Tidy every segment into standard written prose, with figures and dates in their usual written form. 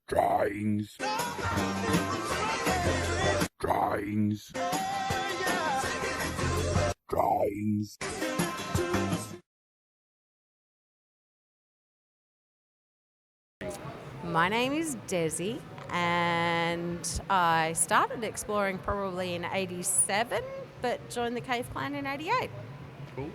Drawings. Drawings. Drawings. My name is Dezi, and I started exploring probably in '87, but joined the Caveclan in '88. Cool.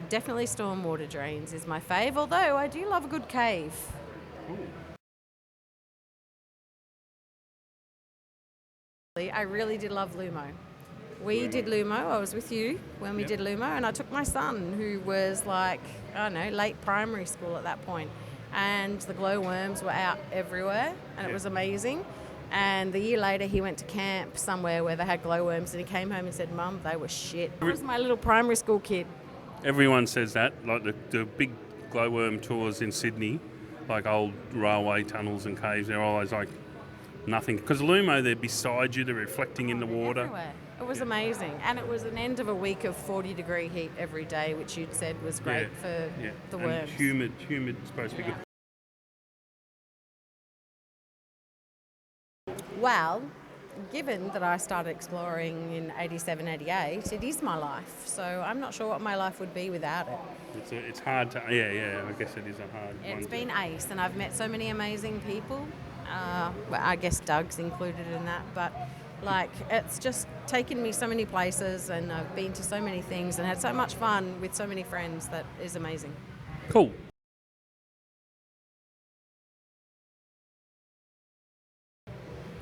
Definitely stormwater drains is my fave, although I do love a good cave. Cool. I really did love Lumo. We did Lumo. I was with you when we did Lumo, and I took my son, who was like, I don't know, late primary school at that point, and the glowworms were out everywhere, and it was amazing. And the year later, he went to camp somewhere where they had glowworms, and he came home and said, "Mum, they were shit." That was my little primary school kid. Everyone says that, like the big glowworm tours in Sydney, like old railway tunnels and caves, they're always like nothing. Because Lumo, they're beside you, they're reflecting in the water. Everywhere. It was amazing. And it was an end of a week of 40-degree heat every day, which you'd said was great for the and worms. humid, supposed to be good. Well, given that I started exploring in '87, '88, it is my life. So I'm not sure what my life would be without it. It's hard to, I guess it is a hard one. It's been ace, and I've met so many amazing people. Well, I guess Doug's included in that, but like it's just taken me so many places, and I've been to so many things and had so much fun with so many friends that is amazing. Cool.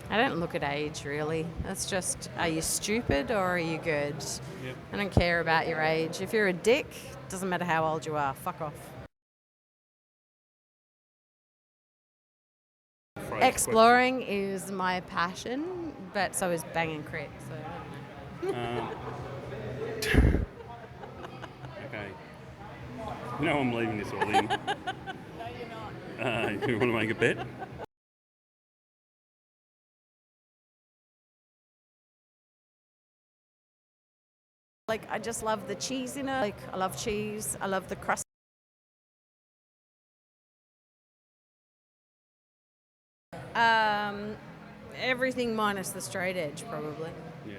I don't look at age, really. That's just, are you stupid or are you good? Yep. I don't care about your age. If you're a dick, doesn't matter how old you are. Fuck off. Exploring is my passion, but so is banging crit. So I don't know. Okay. No, I'm leaving this all in. No, you're not. You want to make a bet? Like, I just love the cheese in it. Like, I love cheese. I love the crust. Everything minus the straight edge, probably. Yeah.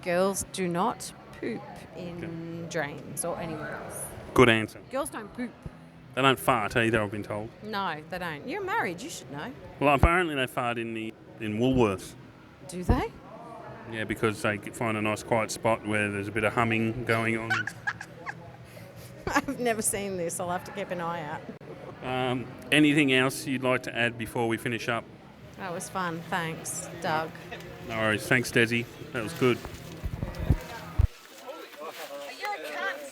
Girls do not poop in drains or anywhere else. Good answer. Girls don't poop. They don't fart either, I've been told. No, they don't. You're married, you should know. Well, apparently they fart in Woolworths. Do they? Yeah, because they find a nice quiet spot where there's a bit of humming going on. I've never seen this. I'll have to keep an eye out. Anything else you'd like to add before we finish up? That was fun. Thanks, Doug. No worries. Thanks, Dezi. That was good. You're a cunt.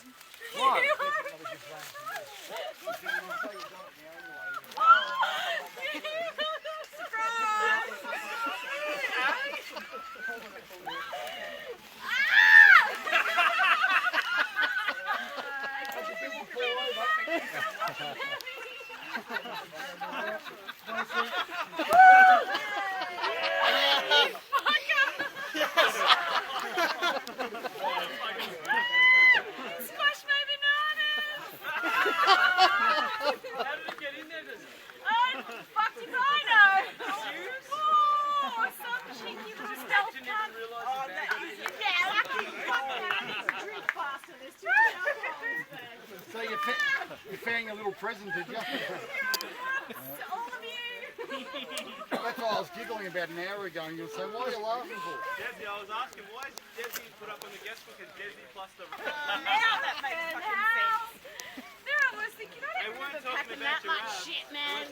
So you found a little present, did you? All of you. That's why I was giggling about an hour ago, and you'll say, "Why are you laughing for?" Dezi, I was asking, why is Dezi put up on the guest book as Dezi plus the... Now that makes fucking sense. There I was thinking, I don't remember packing that much shit, man.